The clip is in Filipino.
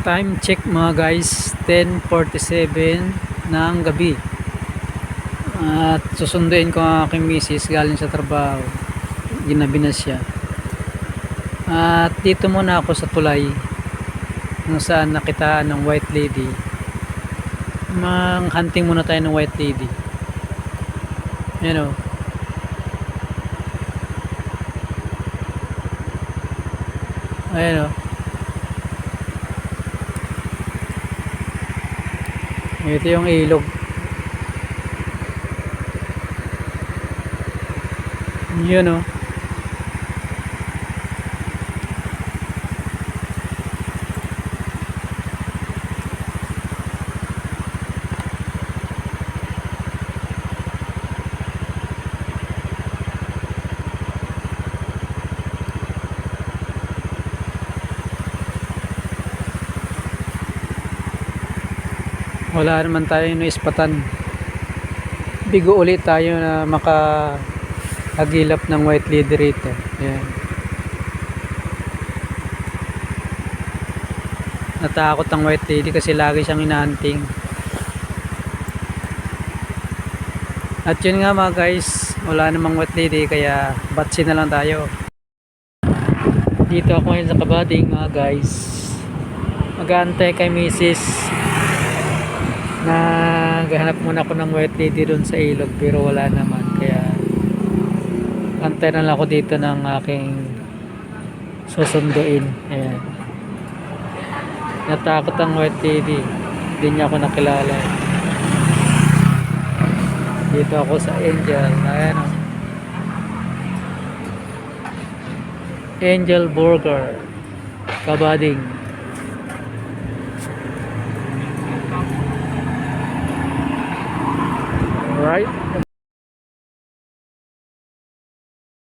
Time check mga guys, 10:47 ng gabi. At susunduin ko ang aking misis galing sa trabaho. Ginabi na siya. At dito muna ako sa tulay kung saan nakitaan ng white lady. Hunting muna tayo ng white lady. Ayan o. Ayan o. Ito yung ilog. Yun o. Wala naman tayo naispatan. Bigo ulit tayo na makahagilap ng white lady rito. Ayan. Natakot ang white lady kasi lagi siyang hinahunting. At yun nga mga guys, wala namang white lady kaya batsi na lang tayo. Dito ako ngayon sa Kabading mga guys. Mag-aantay kay Mrs. Naghahanap muna ako ng white lady doon sa ilog pero wala naman, kaya antay na lang ako dito ng aking susunduin. Ayan. Natakot ang white lady, hindi niya ako nakilala. Dito ako sa Angel. Ayan o. Angel Burger, Kabading. Right?